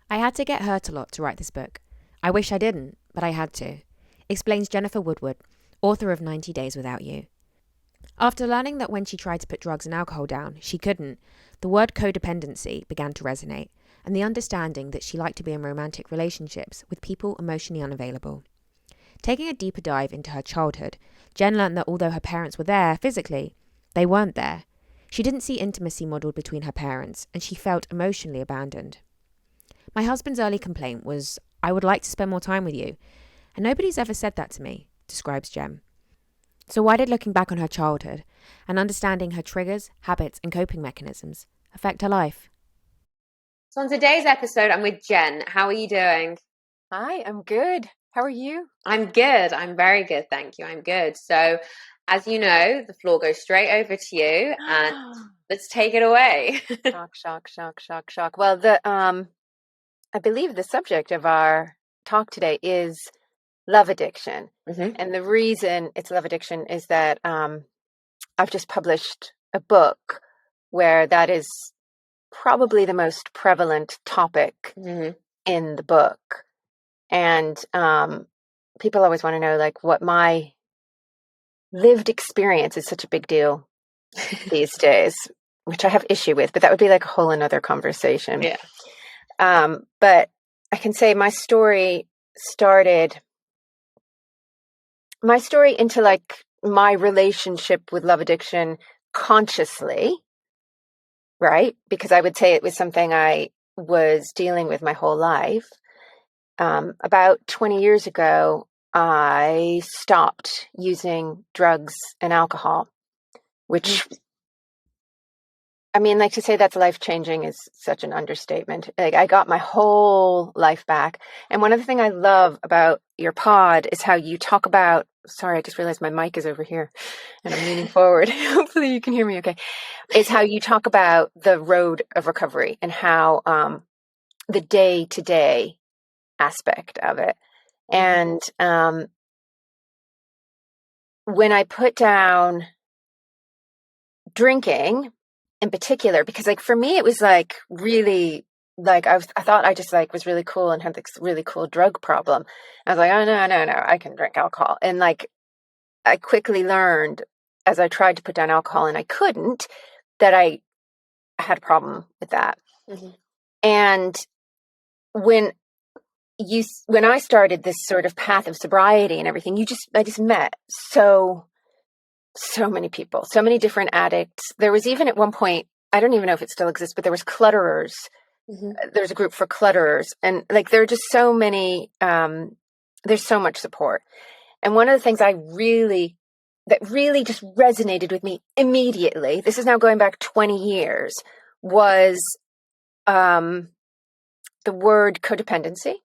I had to get hurt a lot to write this book. I wish I didn't, but I had to, explains Jennifer Woodward, author of 90 Days Without You. After learning that when she tried to put drugs and alcohol down, she couldn't, the word codependency began to resonate, and the understanding that she liked to be in romantic relationships with people emotionally unavailable. Taking a deeper dive into her childhood, Jenn learned that although her parents were there physically, they weren't there. She didn't see intimacy modelled between her parents, and she felt emotionally abandoned. My husband's early complaint was, "I would like to spend more time with you," and nobody's ever said that to me, describes Jem. So why did looking back on her childhood and understanding her triggers, habits, and coping mechanisms affect her life? So on today's episode, I'm with Jenn. How are you doing? Hi, I'm good. How are you? I'm good. I'm very good, thank you. I'm good. So, as you know, the floor goes straight over to you, and let's take it away. Shock. Well, I believe the subject of our talk today is love addiction. And the reason it's love addiction is that I've just published a book where that is probably the most prevalent topic in the book. And people always want to know, like, what my lived experience is such a big deal these days, which I have issue with, but that would be like a whole another conversation. Yeah. But I can say my story into like my relationship with love addiction consciously, right? Because I would say it was something I was dealing with my whole life. About 20 years ago, I stopped using drugs and alcohol, which, I mean, like, to say that's life-changing is such an understatement. Like, I got my whole life back. And one of the things I love about your pod is how you talk about, sorry, I just realized my mic is over here and I'm leaning forward. Hopefully you can hear me okay. Is how you talk about the road of recovery and how the day-to-day aspect of it. And when I put down drinking in particular, because like for me it was like really like I thought I just like was really cool and had this really cool drug problem. I was like, oh no, I can drink alcohol. And like I quickly learned as I tried to put down alcohol and I couldn't, that I had a problem with that. And when I started this sort of path of sobriety and everything, I just met so many people, so many different addicts. There was even at one point, I don't even know if it still exists, but there was clutterers. There's a group for clutterers, and like there are just so many. There's so much support, and one of the things that really just resonated with me immediately. This is now going back 20 years. Was the word codependency.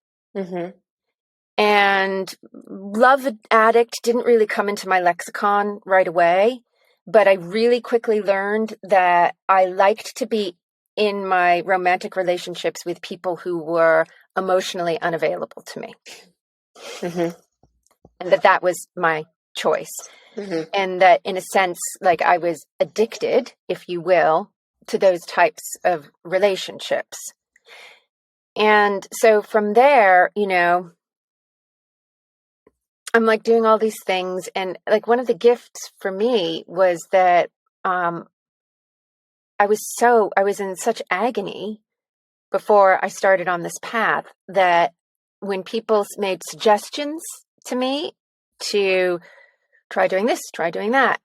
And love addict didn't really come into my lexicon right away, but I really quickly learned that I liked to be in my romantic relationships with people who were emotionally unavailable to me. And that was my choice. And that in a sense, like I was addicted, if you will, to those types of relationships. And so from there, you know, I'm like doing all these things. And like one of the gifts for me was that I was in such agony before I started on this path that when people made suggestions to me to try doing this, try doing that,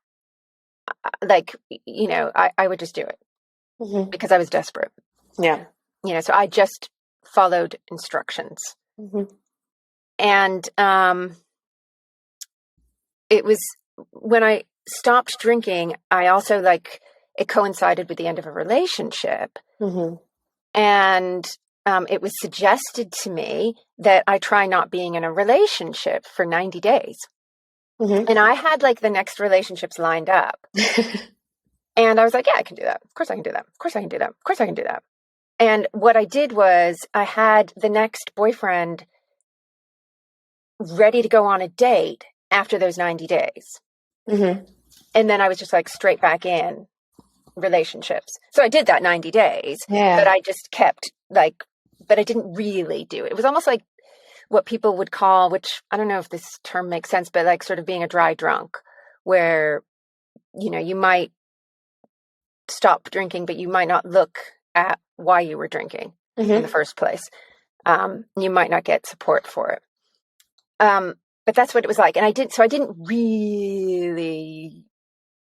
like, you know, I would just do it because I was desperate. Yeah. You know, so I just followed instructions. And it was when I stopped drinking, I also like it coincided with the end of a relationship. And it was suggested to me that I try not being in a relationship for 90 days. And I had like the next relationships lined up. And I was like, yeah, I can do that. Of course I can do that. Of course I can do that. Of course I can do that. And what I did was I had the next boyfriend ready to go on a date after those 90 days. And then I was just like straight back in relationships. So I did that 90 days, but I just kept like but I didn't really do it. It was almost like what people would call, which I don't know if this term makes sense, but like sort of being a dry drunk, where, you know, you might stop drinking, but you might not look at why you were drinking in the first place. You might not get support for it. But that's what it was like. And I didn't really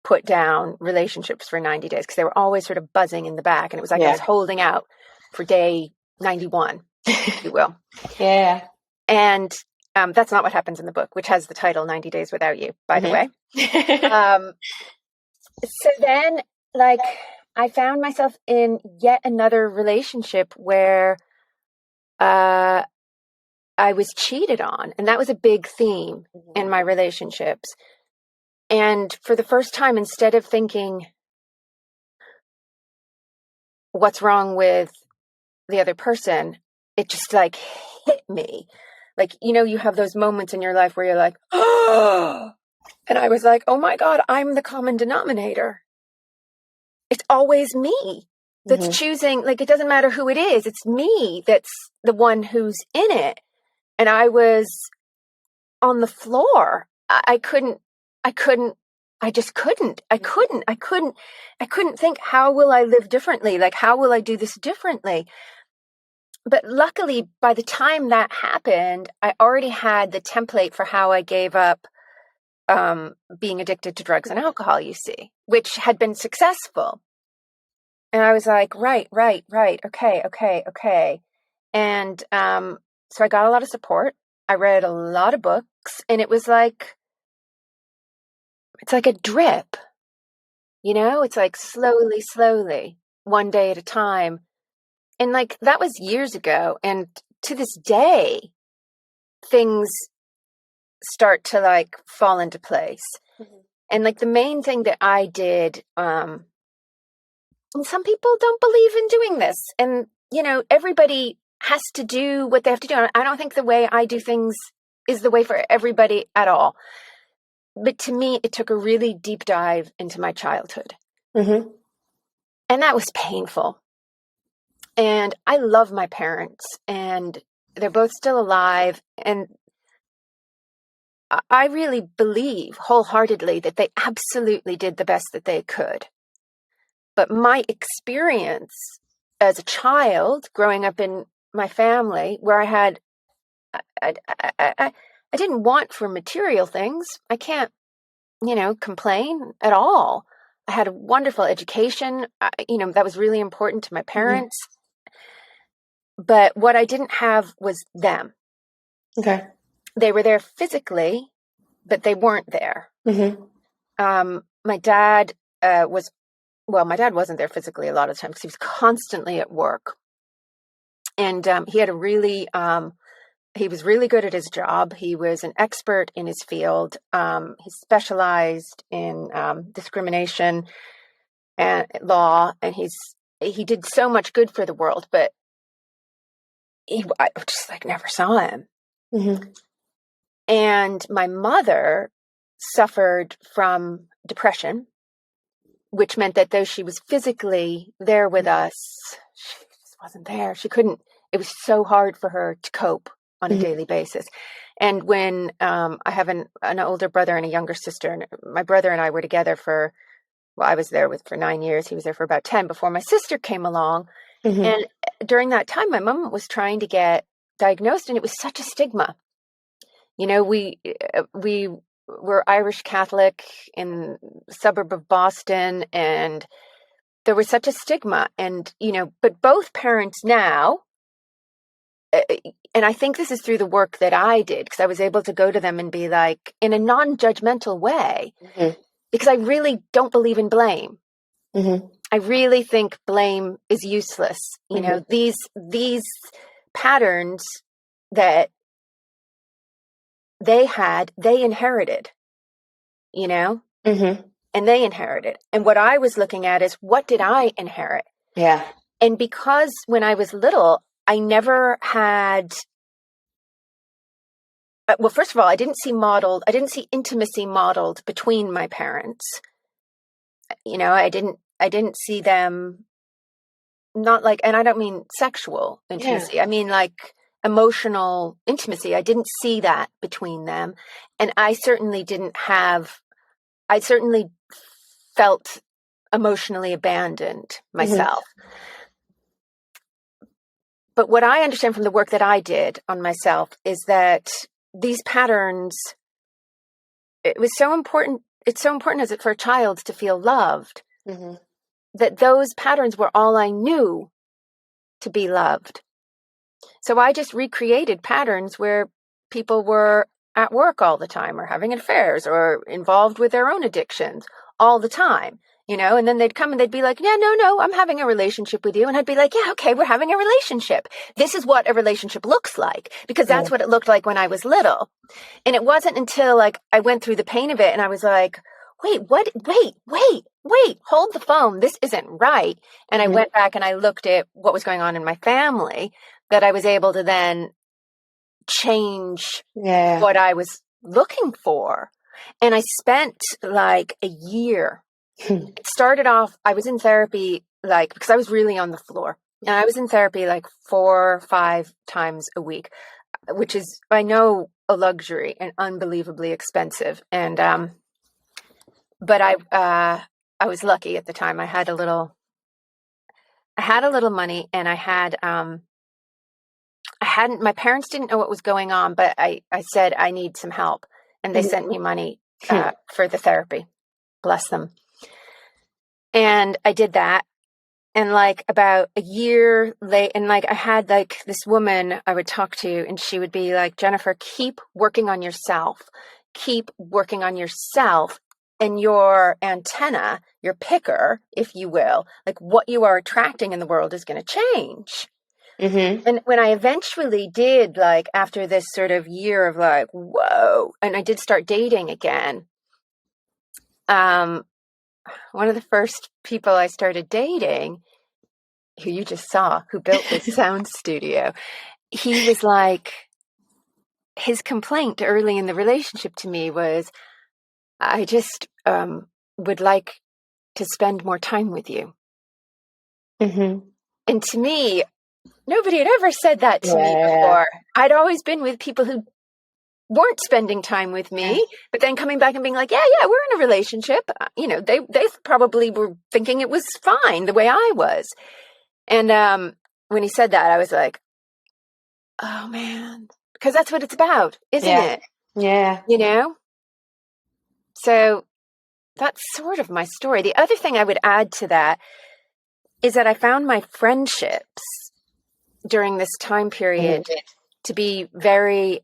put down relationships for 90 days because they were always sort of buzzing in the back. And it was like I was holding out for day 91, if you will. Yeah. And that's not what happens in the book, which has the title 90 Days Without You, by the way. So then, like, I found myself in yet another relationship where I was cheated on. And that was a big theme in my relationships. And for the first time, instead of thinking, what's wrong with the other person, it just like hit me. Like, you know, you have those moments in your life where you're like, oh, and I was like, oh my God, I'm the common denominator. It's always me that's choosing, like, it doesn't matter who it is. It's me that's the one who's in it. And I was on the floor. I just couldn't think, how will I live differently? Like, how will I do this differently? But luckily, by the time that happened, I already had the template for how I gave up being addicted to drugs and alcohol, you see, which had been successful. And I was like, right. Okay. And so I got a lot of support. I read a lot of books, and it was like, it's like a drip, you know, it's like slowly, one day at a time. And like, that was years ago. And to this day, things start to like fall into place. And like the main thing that I did, and some people don't believe in doing this. And, you know, everybody has to do what they have to do. I don't think the way I do things is the way for everybody at all. But to me, it took a really deep dive into my childhood. And that was painful. And I love my parents, and they're both still alive. And I really believe wholeheartedly that they absolutely did the best that they could. But my experience as a child growing up in my family, where I didn't want for material things. I can't, you know, complain at all. I had a wonderful education. You know, that was really important to my parents. But what I didn't have was them. Okay. They were there physically, but they weren't there. My dad my dad wasn't there physically a lot of the time because he was constantly at work. And he had he was really good at his job. He was an expert in his field. He specialized in discrimination and law, and he did so much good for the world, but I just like never saw him. And my mother suffered from depression, which meant that though she was physically there with us, she just wasn't there. She couldn't. It was so hard for her to cope on a daily basis. And when I have an older brother and a younger sister, and my brother and I were together I was there for 9 years. He was there for about 10 before my sister came along. And during that time, my mom was trying to get diagnosed, and it was such a stigma. You know, we were Irish Catholic in the suburb of Boston, and there was such a stigma. And, you know, but both parents now, and I think this is through the work that I did, because I was able to go to them and be like, in a non-judgmental way, because I really don't believe in blame. I really think blame is useless. You know, these patterns that they inherited, you know, and they inherited. And what I was looking at is, what did I inherit? Yeah. And because when I was little, I never had, well, first of all, I didn't see intimacy modeled between my parents. You know, I didn't see them not like, and I don't mean sexual intimacy. I mean like emotional intimacy. I didn't see that between them. And I certainly felt emotionally abandoned myself. But what I understand from the work that I did on myself is that these patterns, it was so important. It's so important as it for a child to feel loved, that those patterns were all I knew to be loved. So I just recreated patterns where people were at work all the time, or having affairs, or involved with their own addictions all the time. And then they'd come and they'd be like, yeah, no, I'm having a relationship with you. And I'd be like, yeah, okay, we're having a relationship. This is what a relationship looks like, because that's what it looked like when I was little. And it wasn't until like I went through the pain of it and I was like, wait, hold the phone. This isn't right. And I went back and I looked at what was going on in my family, that I was able to then change what I was looking for. And I spent like a year. It started off, I was in therapy, like, because I was really on the floor, and I was in therapy like 4 or 5 times a week, which is, I know, a luxury and unbelievably expensive. And, but I was lucky at the time. I had a little money, and my parents didn't know what was going on, but I said, I need some help. And they sent me money for the therapy. Bless them. And I did that. And like about a year late, and like I had like this woman I would talk to, and she would be like, Jennifer, keep working on yourself. Keep working on yourself, and your antenna, your picker, if you will, like what you are attracting in the world is going to change. And when I eventually did, like after this sort of year of like, whoa, and I did start dating again, one of the first people I started dating, who you just saw, who built this sound studio, he was like, his complaint early in the relationship to me was, I just would like to spend more time with you. And to me, nobody had ever said that to me before. I'd always been with people who weren't spending time with me, but then coming back and being like, yeah, we're in a relationship. They probably were thinking it was fine the way I was. And when he said that, I was like, oh man, because that's what it's about, isn't it? Yeah. So that's sort of my story. The other thing I would add to that is that I found my friendships during this time period to be very,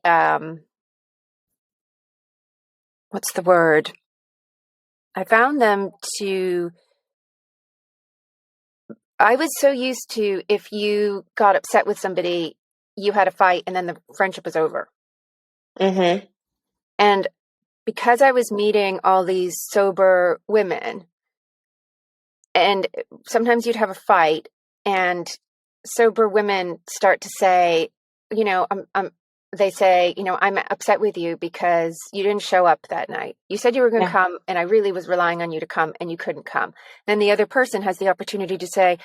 what's the word? I found them I was so used to, if you got upset with somebody, you had a fight and then the friendship was over. And because I was meeting all these sober women, and sometimes you'd have a fight, and sober women start to say, they say, I'm upset with you because you didn't show up that night. You said you were going to come, and I really was relying on you to come, and you couldn't come. Then the other person has the opportunity to say,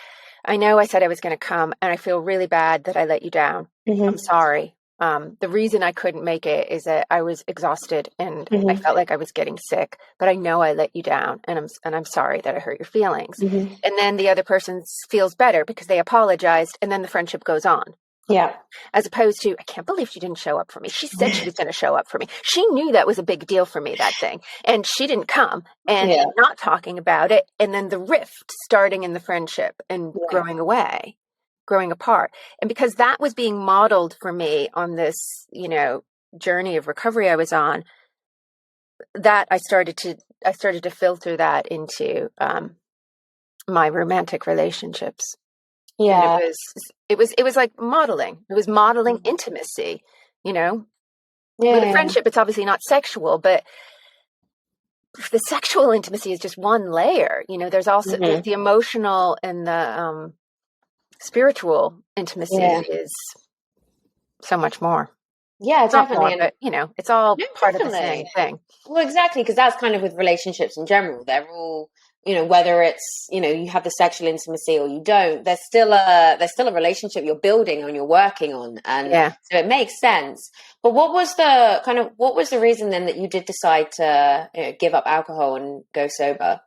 I know I said I was going to come, and I feel really bad that I let you down. I'm sorry. The reason I couldn't make it is that I was exhausted and I felt like I was getting sick, but I know I let you down, and I'm sorry that I hurt your feelings. And then the other person feels better because they apologized, and then the friendship goes on. Yeah. As opposed to, I can't believe she didn't show up for me. She said she was going to show up for me. She knew that was a big deal for me, that thing. And she didn't come, and not talking about it. And then the rift starting in the friendship and growing apart. And because that was being modeled for me on this, journey of recovery I was on, that I started to filter that into my romantic relationships. Yeah. And it was like modeling. It was modeling intimacy, With a friendship, it's obviously not sexual, but the sexual intimacy is just one layer. There's also the emotional and the spiritual intimacy is so much more. Yeah, It's not definitely. more, but it's all part of the same thing. Well, exactly, because that's kind of with relationships in general. They're all whether it's, you have the sexual intimacy or you don't, there's still a relationship you're building and you're working on. And so it makes sense. But what was the reason then that you did decide to give up alcohol and go sober?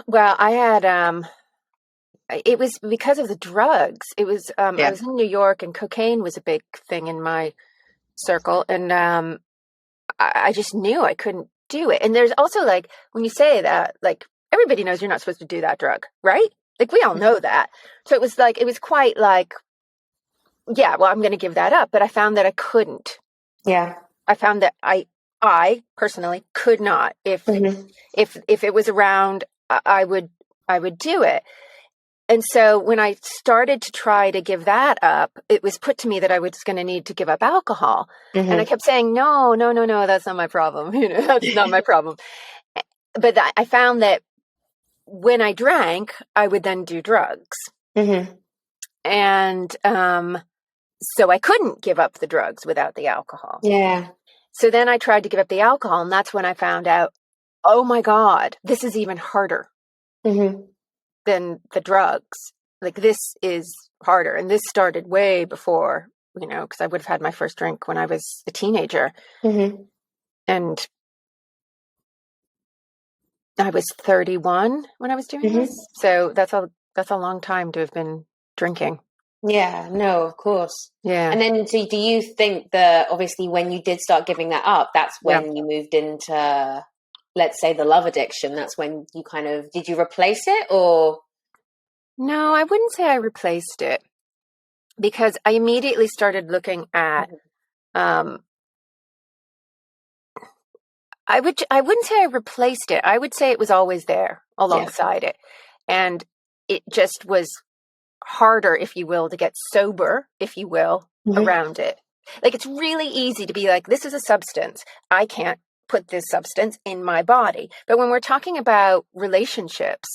Well, I had, it was because of the drugs. It was, I was in New York, and cocaine was a big thing in my circle. And I just knew I couldn't do it. And there's also, like, when you say that, like, everybody knows you're not supposed to do that drug, right? Like, we all know that. So it was quite like, yeah, well, I'm going to give that up. But I found that I couldn't. Yeah. I found that I personally could not. If it was around, I would do it. And so when I started to try to give that up, it was put to me that I was going to need to give up alcohol. And I kept saying, no, that's not my problem. That's not my problem. But I found that when I drank, I would then do drugs. And so I couldn't give up the drugs without the alcohol. Yeah. So then I tried to give up the alcohol, and that's when I found out, oh my God, this is even harder than the drugs. Like, this is harder. And this started way before, because I would have had my first drink when I was a teenager. And I was 31 when I was doing this. So that's a long time to have been drinking. Yeah, no, of course. Yeah. And then do you think that obviously when you did start giving that up, that's when you moved into, let's say, the love addiction? That's when you did you replace it, or? No, I wouldn't say I replaced it, because I immediately started looking at, I wouldn't say I replaced it. I would say it was always there alongside it. And it just was harder, if you will, to get sober, if you will, around it. Like, it's really easy to be like, this is a substance. I can't put this substance in my body. But when we're talking about relationships,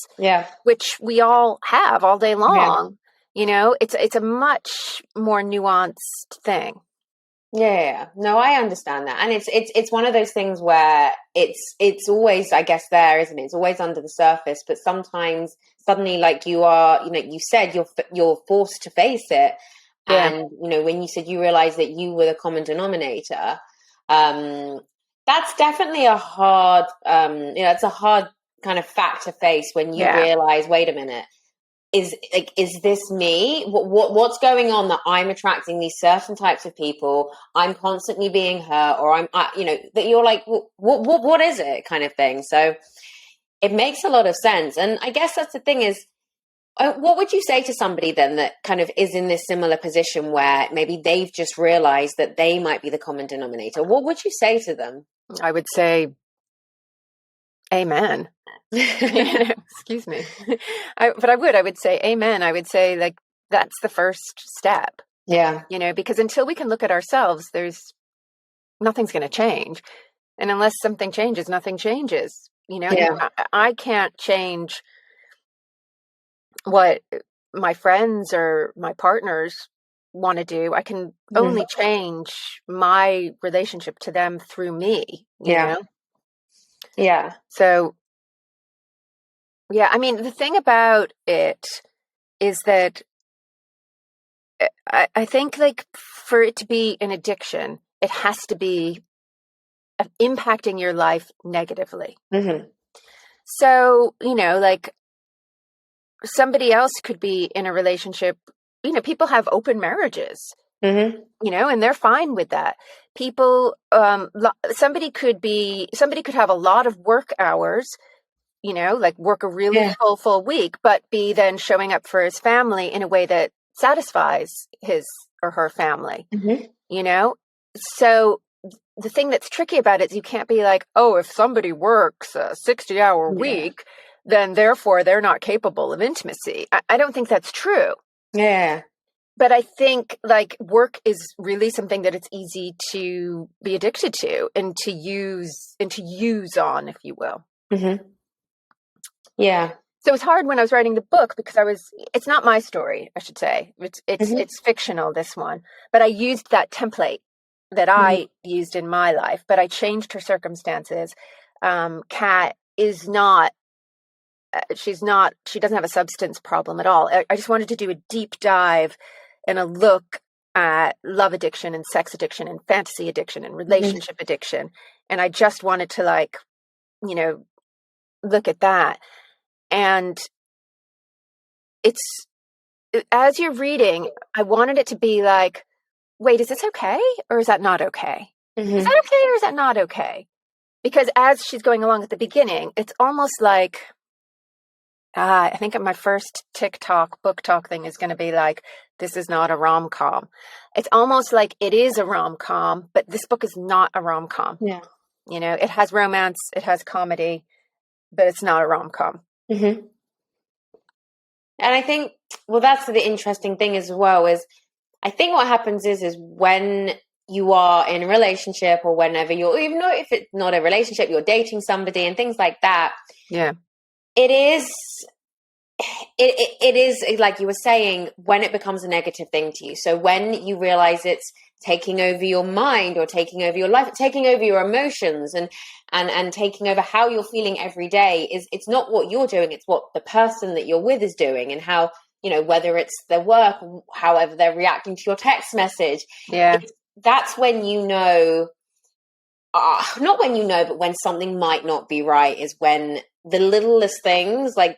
which we all have all day long, it's a much more nuanced thing. Yeah, no, I understand that. And it's one of those things where it's always, I guess, there, isn't it? It's always under the surface, but sometimes suddenly, like you are, you said you're forced to face it. And, when you said you realized that you were the common denominator, that's definitely a hard, it's a hard kind of fact to face when you realize, wait a minute, is this me? What's going on that I'm attracting these certain types of people? I'm constantly being hurt, or that you're like, what is it, kind of thing. So it makes a lot of sense. And I guess that's the thing is, what would you say to somebody then that kind of is in this similar position where maybe they've just realized that they might be the common denominator? What would you say to them? I would say, amen. Excuse me. I would say amen. I would say, like, that's the first step. Yeah. Because until we can look at ourselves, nothing's going to change. And unless something changes, nothing changes. I can't change what my friends or my partners want to do. I can only change my relationship to them through me. You know? Yeah. So, yeah, I mean, the thing about it is that I think, like, for it to be an addiction, it has to be impacting your life negatively. So, like, somebody else could be in a relationship. People have open marriages, and they're fine with that. People, somebody could have a lot of work hours, like work a really full week, but be then showing up for his family in a way that satisfies his or her family, So the thing that's tricky about it is you can't be like, oh, if somebody works a 60-hour week, then therefore they're not capable of intimacy. I don't think that's true. Yeah. But I think, like, work is really something that it's easy to be addicted to and to use on, if you will. Yeah. So it's hard when I was writing the book because it's not my story, I should say. It's fictional, this one. But I used that template that I used in my life, but I changed her circumstances. Kat is not she doesn't have a substance problem at all. I just wanted to do a deep dive and a look at love addiction and sex addiction and fantasy addiction and relationship addiction. And I just wanted to like, you know, look at that. And it's, as you're reading, I wanted it to be like, wait, is this okay? Or is that not okay? Is that okay or is that not okay? Because as she's going along at the beginning, it's almost like, I think my first TikTok book talk thing is going to be like, this is not a rom-com. It's almost like it is a rom-com, but this book is not a rom-com. Yeah. You know, it has romance, it has comedy, but it's not a rom-com. And I think, well, that's the interesting thing as well, is I think what happens is when you are in a relationship, or whenever you're, even though if it's not a relationship, you're dating somebody and things like that. Yeah. It is like you were saying, when it becomes a negative thing to you. So when you realize it's taking over your mind, or taking over your life, taking over your emotions, and taking over how you're feeling every day, it's not what you're doing, it's what the person that you're with is doing, and how, you know, whether it's their work, however they're reacting to your text message. Yeah. That's when you know, not when you know, but when something might not be right, is when the littlest things like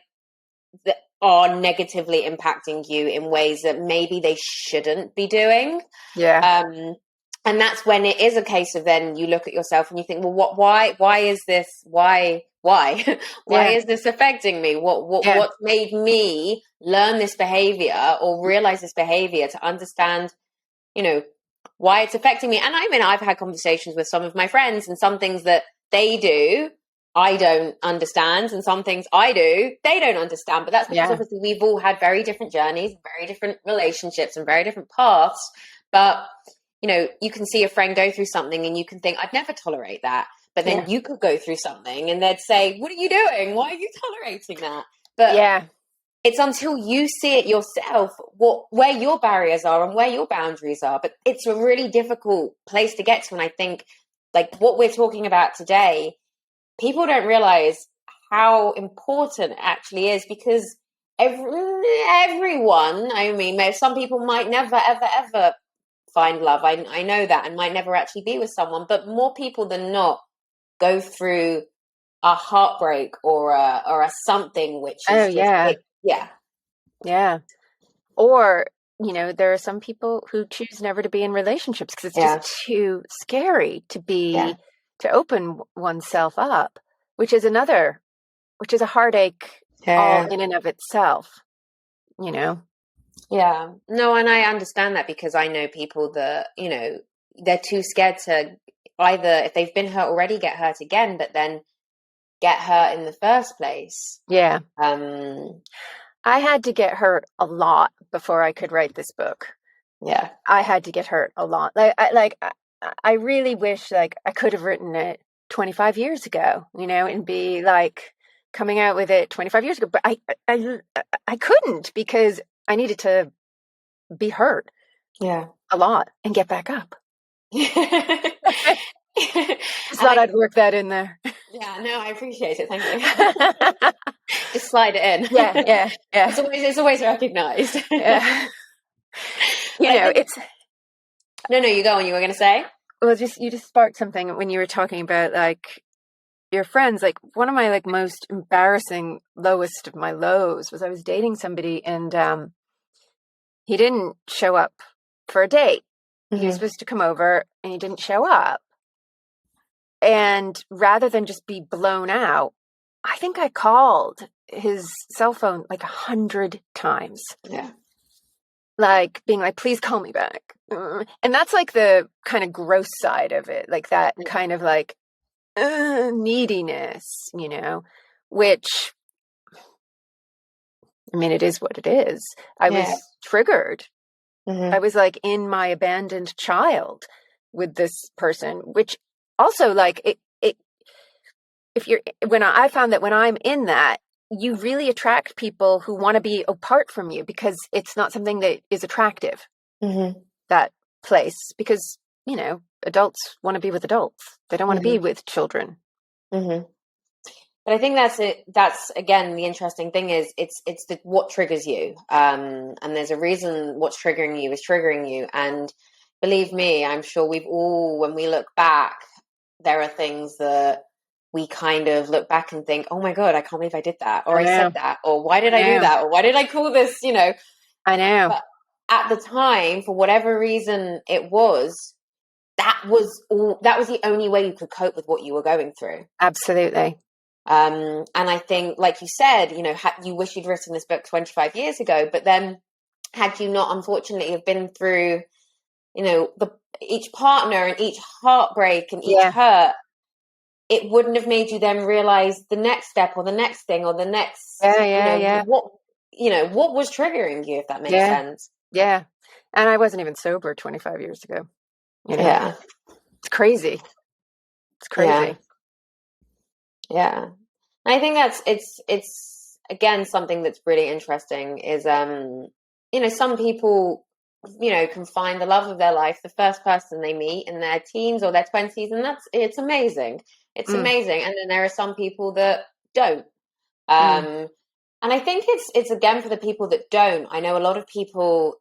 that are negatively impacting you in ways that maybe they shouldn't be doing. Yeah. And that's when it is a case of, then you look at yourself and you think, well, why is this? Why is this affecting me? What made me learn this behavior or realize this behavior, to understand, you know, why it's affecting me. And I mean, I've had conversations with some of my friends, and some things that they do, I don't understand, and some things I do, they don't understand. But that's because obviously we've all had very different journeys, very different relationships, and very different paths. But, you know, you can see a friend go through something and you can think, I'd never tolerate that. But then you could go through something and they'd say, what are you doing? Why are you tolerating that? But it's until you see it yourself, where your barriers are and where your boundaries are. But it's a really difficult place to get to. And I think, like what we're talking about today, people don't realize how important it actually is, because everyone, I mean, some people might never, ever, ever find love. I know that, and might never actually be with someone, but more people than not go through a heartbreak or a something, which is yeah. Or, you know, there are some people who choose never to be in relationships because it's just too scary to open oneself up, which is a heartache all in and of itself, you know? Yeah. No, and I understand that, because I know people that, you know, they're too scared to either, if they've been hurt already, get hurt again, but then get hurt in the first place. Yeah. I had to get hurt a lot before I could write this book. Yeah. I had to get hurt a lot. I really wish like I could have written it 25 years ago, you know, and be like coming out with it 25 years ago. But I couldn't, because I needed to be hurt a lot and get back up. Just thought I'd work that in there. Yeah, no, I appreciate it. Thank you. Just slide it in. Yeah. It's always recognized. Yeah. You know, it's... No, you go on. You were going to say? Well, you just sparked something when you were talking about like your friends. Like one of my like most embarrassing lowest of my lows was I was dating somebody, and he didn't show up for a date. He was supposed to come over and he didn't show up. And rather than just be blown out, I think I called his cell phone like 100 times. Yeah. Like being like, please call me back. And that's like the kind of gross side of it. Like that kind of like neediness, you know, which, I mean, it is what it is. I was triggered. I was like in my abandoned child with this person, which also like I found that when I'm in that, you really attract people who want to be apart from you, because it's not something that is attractive, that place, because, you know, adults want to be with adults. They don't want to be with children. But I think that's it. That's again the interesting thing is it's what triggers you, and there's a reason what's triggering you is triggering you. And believe me, I'm sure we've all, when we look back, there are things that we kind of look back and think, "Oh my God, I can't believe I did that," or I said that, or why did I do that, or why did I call this? I know. But at the time, for whatever reason, it was that was the only way you could cope with what you were going through. Absolutely. And I think, like you said, you wish you'd written this book 25 years ago, but then had you not, unfortunately, have been through, each partner and each heartbreak and each hurt, it wouldn't have made you then realize the next step or the next thing or the next, what was triggering you, if that makes sense. Yeah. And I wasn't even sober 25 years ago. Yeah. It's crazy. It's crazy. Yeah. I think it's again, something that's really interesting is, some people, can find the love of their life, the first person they meet in their teens or their 20s. And it's amazing. It's amazing. And then there are some people that don't. And I think it's again, for the people that don't, I know a lot of people,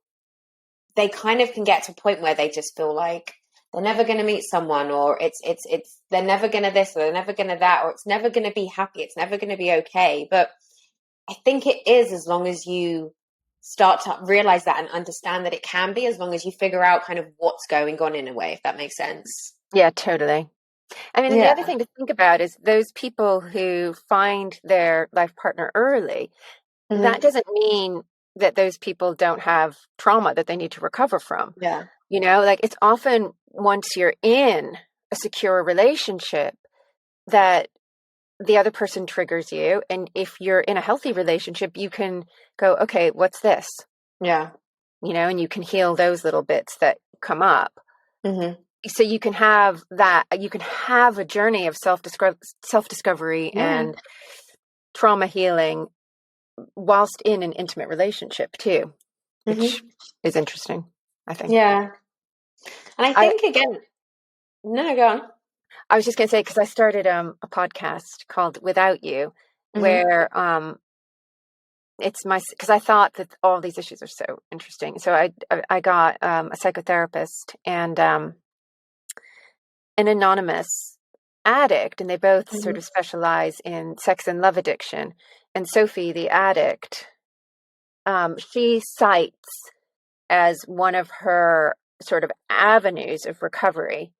they kind of can get to a point where they just feel like they're never going to meet someone, or it's they're never going to this, or they're never going to that, or it's never going to be happy. It's never going to be okay. But I think it is, as long as you start to realize that and understand that it can be, as long as you figure out kind of what's going on in a way, if that makes sense. Yeah, totally. I mean, the other thing to think about is those people who find their life partner early, that doesn't mean that those people don't have trauma that they need to recover from. Yeah. Like it's often once you're in a secure relationship that the other person triggers you. And if you're in a healthy relationship, you can go, okay, what's this? Yeah. And you can heal those little bits that come up. Mm-hmm. So you can have a journey of self-discovery and trauma healing whilst in an intimate relationship too, which is interesting, I think. Yeah. And I think again, no, go on. I was just going to say, because I started a podcast called Without You, where because I thought that all these issues are so interesting. So I got a psychotherapist and an anonymous addict, and they both sort of specialize in sex and love addiction. And Sophie, the addict, she cites as one of her sort of avenues of recovery,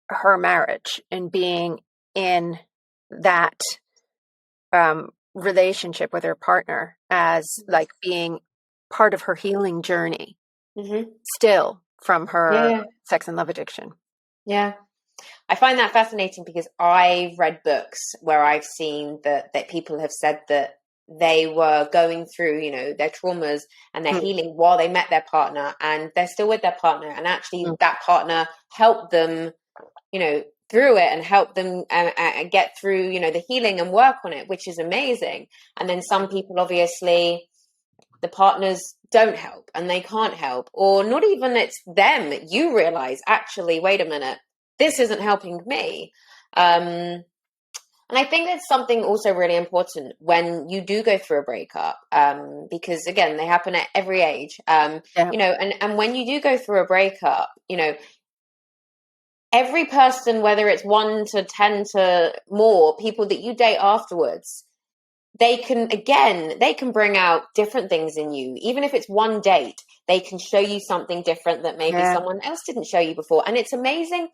her marriage and being in that relationship with her partner as like being part of her healing journey, still from her sex and love addiction. Yeah. I find that fascinating because I've read books where I've seen that people have said that they were going through, their traumas and their healing while they met their partner, and they're still with their partner. And actually that partner helped them, through it and help them get through, the healing and work on it, which is amazing. And then some people, obviously, the partners don't help and they can't help, or not even it's them. You realize, actually, wait a minute, this isn't helping me. And I think that's something also really important when you do go through a breakup, because again, they happen at every age, and when you do go through a breakup, every person, whether it's 1 to 10 to more people that you date afterwards, they can bring out different things in you. Even if it's one date, they can show you something different that maybe someone else didn't show you before. And it's amazing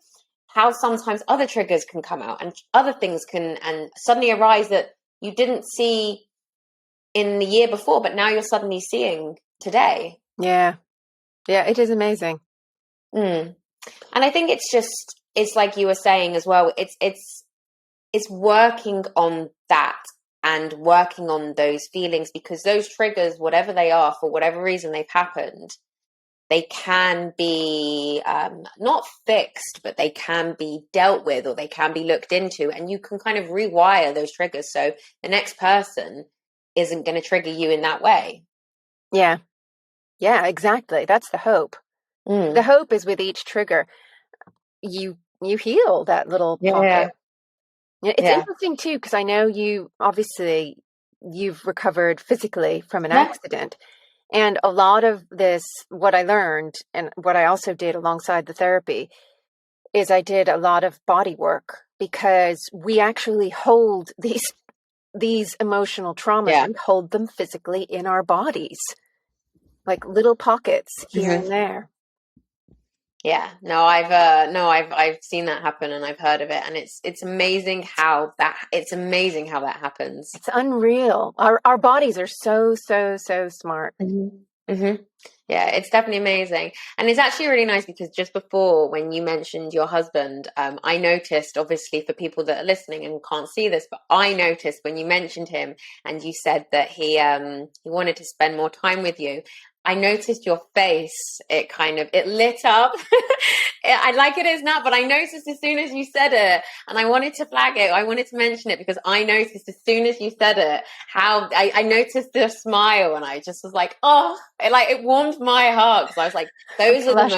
how sometimes other triggers can come out and other things can and suddenly arise that you didn't see in the year before, but now you're suddenly seeing today. Yeah. Yeah, it is amazing. And I think it's like you were saying as well, it's working on that and working on those feelings, because those triggers, whatever they are, for whatever reason they've happened, they can be not fixed, but they can be dealt with, or they can be looked into, and you can kind of rewire those triggers so the next person isn't going to trigger you in that way. Yeah. Yeah, exactly. That's the hope. The hope is with each trigger, you heal that little pocket Yeah, it's Yeah. interesting too, because I know you've recovered physically from an Yeah. accident. And a lot of this, what I learned and what I also did alongside the therapy is I did a lot of body work, because we actually hold these emotional traumas, Yeah. we hold them physically in our bodies, like little pockets here Mhm. and there. Yeah, no, I've seen that happen, and I've heard of it, and it's amazing how that happens. It's unreal. Our bodies are so smart. Hmm. Yeah, it's definitely amazing, and it's actually really nice because just before, when you mentioned your husband, I noticed, obviously for people that are listening and can't see this, but I noticed when you mentioned him and you said that he wanted to spend more time with you. I noticed your face, it lit up. I like it is now, but I noticed as soon as you said it, and I wanted to flag it, I wanted to mention it because I noticed as soon as you said it, how I noticed the smile, and I just was like, oh, it warmed my heart, because I was like, those are the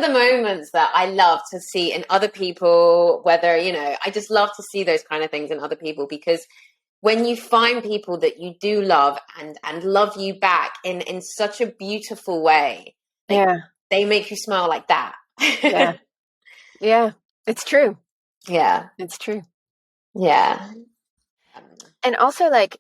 moments that I love to see in other people, whether, I just love to see those kind of things in other people, because when you find people that you do love and love you back in such a beautiful way, they make you smile like that. Yeah. Yeah. It's true. Yeah. It's true. Yeah. And also, like,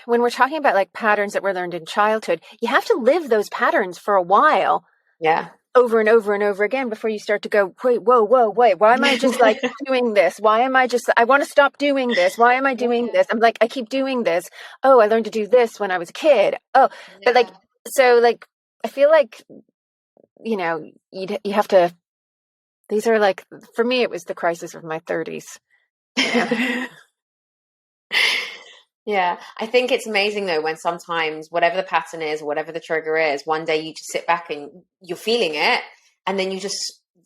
when we're talking about like patterns that were learned in childhood, you have to live those patterns for a while. Yeah. Over and over and over again before you start to go, wait, whoa, wait, why am I just like doing this? Why am I just, I want to stop doing this. Why am I doing this? I'm like, I keep doing this. Oh, I learned to do this when I was a kid. Oh, but like, so like, I feel like, you have to, these are like, for me, it was the crisis of my 30s. Yeah, I think it's amazing though when sometimes whatever the pattern is, whatever the trigger is, one day you just sit back and you're feeling it, and then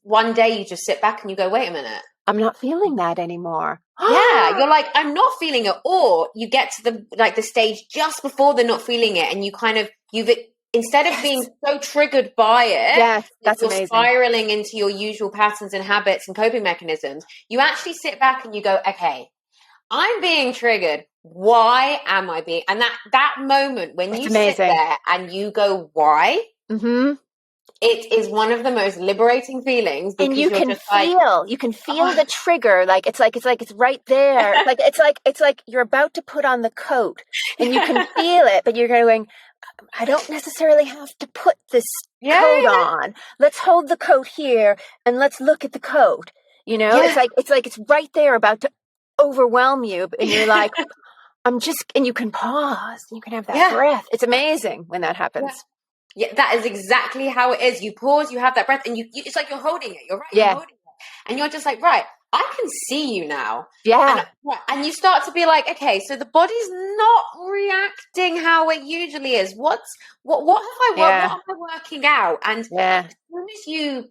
one day you just sit back and you go, wait a minute, I'm not feeling that anymore. Yeah, you're like, I'm not feeling it, or you get to the stage just before the not feeling it, and instead of being so triggered by it, that's you're amazing. spiraling into your usual patterns and habits and coping mechanisms. You actually sit back and you go, okay, I'm being triggered. Why am I being? And that moment when you sit there and you go, why? Mm-hmm. It is one of the most liberating feelings, because and you can feel the trigger. Like it's right there. It's like you're about to put on the coat and you can feel it, but you're going, I don't necessarily have to put this coat on. Let's hold the coat here and let's look at the coat. It's right there about to overwhelm you, and you're like, and you can pause. You can have that breath. It's amazing when that happens. Yeah, that is exactly how it is. You pause, you have that breath, and it's like you're holding it. You're right. You're holding it. And you're just like, right, I can see you now. Yeah. And you start to be like, okay, so the body's not reacting how it usually is. What am I working out? And as soon as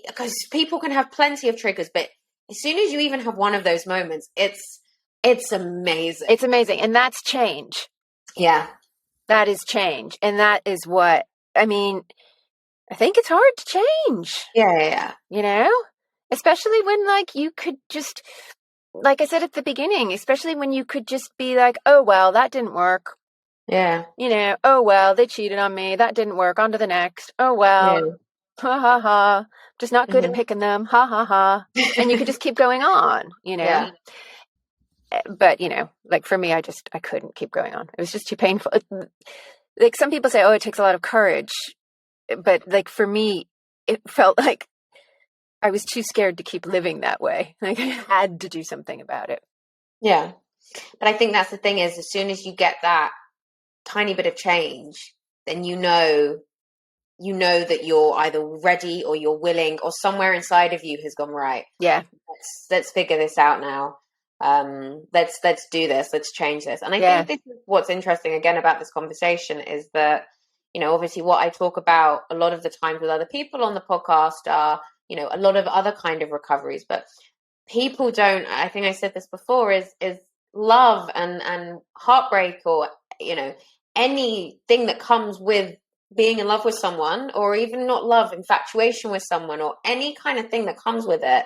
because people can have plenty of triggers, but as soon as you even have one of those moments, it's amazing. It's amazing. And that's change. Yeah. That is change. And that is what, I mean, I think it's hard to change. Yeah. Especially when like you could just, like I said at the beginning, especially when you could just be like, oh, well, that didn't work. Yeah. Oh, well, they cheated on me. That didn't work. On to the next. Oh, well, ha, ha, ha. Just not good at picking them. Ha, ha, ha. And you could just keep going on, Yeah. But, like for me, I couldn't keep going on. It was just too painful. Like some people say, oh, it takes a lot of courage. But like for me, it felt like I was too scared to keep living that way. Like I had to do something about it. Yeah. But I think that's the thing is, as soon as you get that tiny bit of change, then you know that you're either ready or you're willing, or somewhere inside of you has gone, right. Yeah. Let's figure this out now. Let's do this. Let's change this. And I think this is what's interesting again about this conversation is that, obviously what I talk about a lot of the times with other people on the podcast are, a lot of other kind of recoveries, but people don't, I think I said this before, is love and heartbreak, or, anything that comes with being in love with someone, or even not love, infatuation with someone, or any kind of thing that comes with it,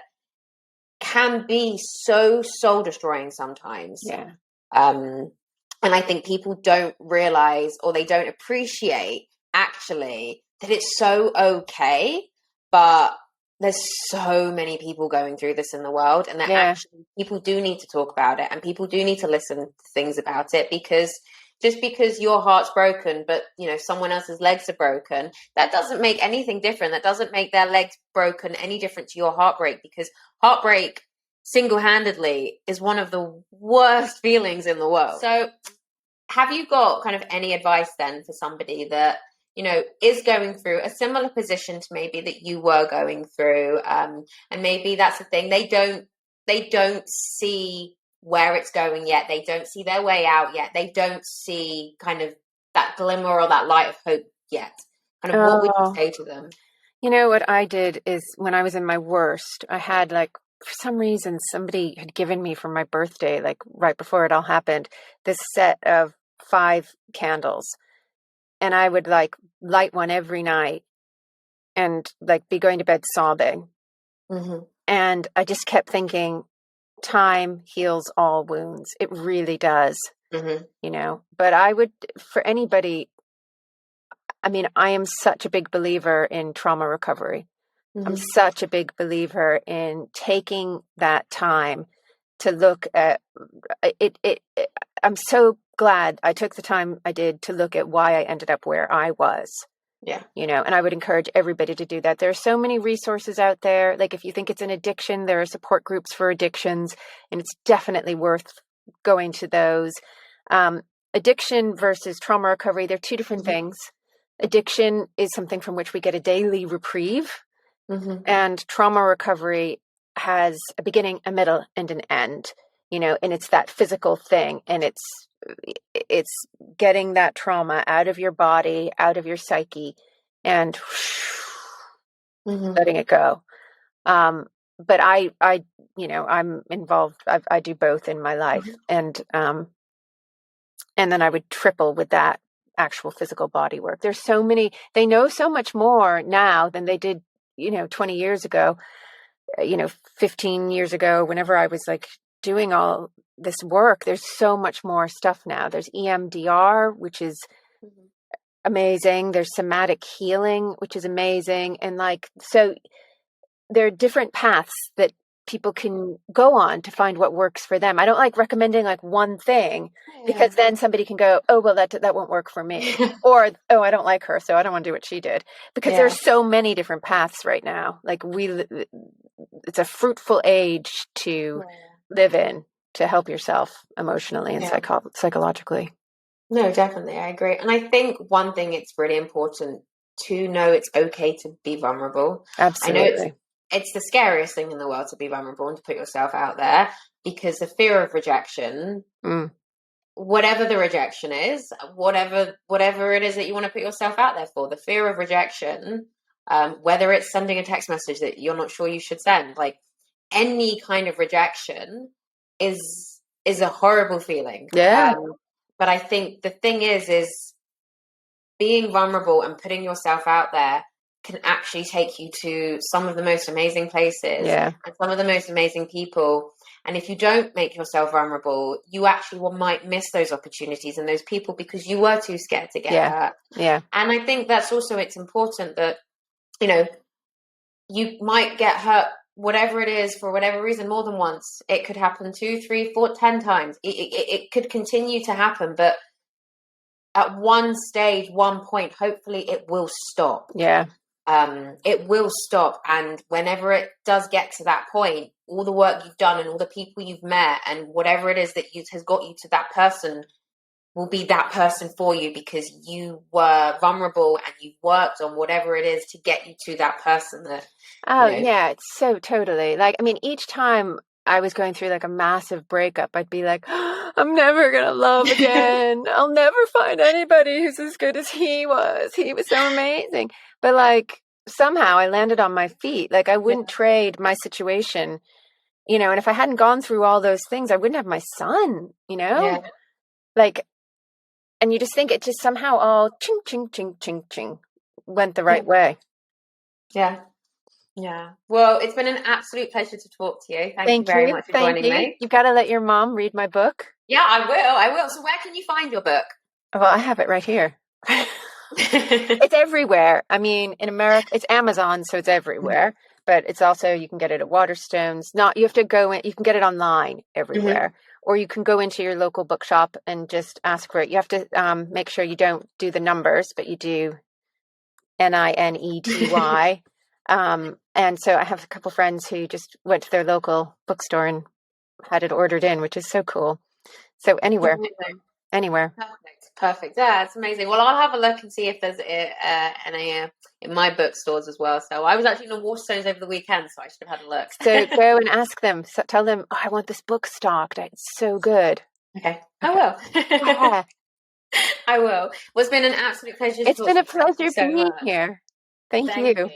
can be so soul destroying sometimes. Yeah. And I think people don't realize, or they don't appreciate actually, that it's so okay, but there's so many people going through this in the world, and that actually people do need to talk about it, and people do need to listen to things about it, because just because your heart's broken, but someone else's legs are broken, that doesn't make anything different. That doesn't make their legs broken any different to your heartbreak, because heartbreak single-handedly is one of the worst feelings in the world. So have you got kind of any advice then for somebody that is going through a similar position to maybe that you were going through, and maybe that's the thing, they don't see where it's going yet, they don't see their way out yet, they don't see kind of that glimmer or that light of hope yet, kind of what would you say to them? What I did is, when I was in my worst, I had, like, for some reason somebody had given me for my birthday, like right before it all happened, this set of 5 candles. And I would like light one every night and like be going to bed sobbing. Mm-hmm. And I just kept thinking, time heals all wounds. It really does, But I would, for anybody, I mean, I am such a big believer in trauma recovery. Mm-hmm. I'm such a big believer in taking that time to look at it. I'm so glad I took the time I did to look at why I ended up where I was. Yeah. And I would encourage everybody to do that. There are so many resources out there. Like, if you think it's an addiction, there are support groups for addictions, and it's definitely worth going to those. Addiction versus trauma recovery, they're two different things. Addiction is something from which we get a daily reprieve, and trauma recovery has a beginning, a middle, and an end, and it's that physical thing, and it's getting that trauma out of your body, out of your psyche, and letting it go. But I I'm involved. I do both in my life, and then I would triple with that actual physical body work. There's so many. They know so much more now than they did, 20 years ago. 15 years ago, whenever I was like doing all this work, there's so much more stuff now. There's EMDR, which is amazing. There's somatic healing, which is amazing. And so there are different paths that people can go on to find what works for them. I don't like recommending like one thing, because then somebody can go, oh, well, that won't work for me. Or, oh, I don't like her, so I don't want to do what she did. Because there's so many different paths right now. Like, it's a fruitful age to live in, to help yourself emotionally and psychologically. No, definitely. I agree. And I think one thing, it's really important to know it's okay to be vulnerable. Absolutely. I know it's the scariest thing in the world to be vulnerable and to put yourself out there, because the fear of rejection, whatever the rejection is, whatever it is that you want to put yourself out there for, the fear of rejection, whether it's sending a text message that you're not sure you should send, like any kind of rejection is a horrible feeling. Yeah. But I think the thing is being vulnerable and putting yourself out there can actually take you to some of the most amazing places and some of the most amazing people. And if you don't make yourself vulnerable, you actually might miss those opportunities and those people because you were too scared to get hurt. Yeah. And I think that's also, it's important that, you might get hurt, whatever it is, for whatever reason, more than once. It could happen 2, 3, 4, 10 times. It could continue to happen, but at one stage, one point, hopefully it will stop. Yeah. It will stop. And whenever it does get to that point, all the work you've done and all the people you've met and whatever it is that has got you to that person will be that person for you, because you were vulnerable and you worked on whatever it is to get you to that person that. Yeah, it's so totally. Like, I mean, each time I was going through like a massive breakup, I'd be like, I'm never going to love again. I'll never find anybody who's as good as he was. He was so amazing. But like, somehow I landed on my feet. Like, I wouldn't trade my situation, and if I hadn't gone through all those things, I wouldn't have my son, like, and you just think it just somehow all ching, ching, ching, ching, ching went the right way. Yeah. Yeah. Well, it's been an absolute pleasure to talk to you. Thank you Thank very you. much for Thank joining you. me. You've got to let your mom read my book. Yeah, I will. I will. So where can you find your book? Well, I have it right here. It's everywhere. I mean, in America, it's Amazon, so it's everywhere. But it's also, you can get it at Waterstones. You have to go in, you can get it online everywhere. Or you can go into your local bookshop and just ask for it. You have to make sure you don't do the numbers, but you do NINETY. And so I have a couple friends who just went to their local bookstore and had it ordered in, which is so cool. So anywhere. Perfect. Yeah, it's amazing. Well, I'll have a look and see if there's in my bookstores as well. So I was actually in Waterstones over the weekend, so I should have had a look. So go and ask them. So tell them, I want this book stocked. It's so good. Okay. I will. Yeah. I will. Well, it's been an absolute pleasure. It's been a pleasure being here. Thank you.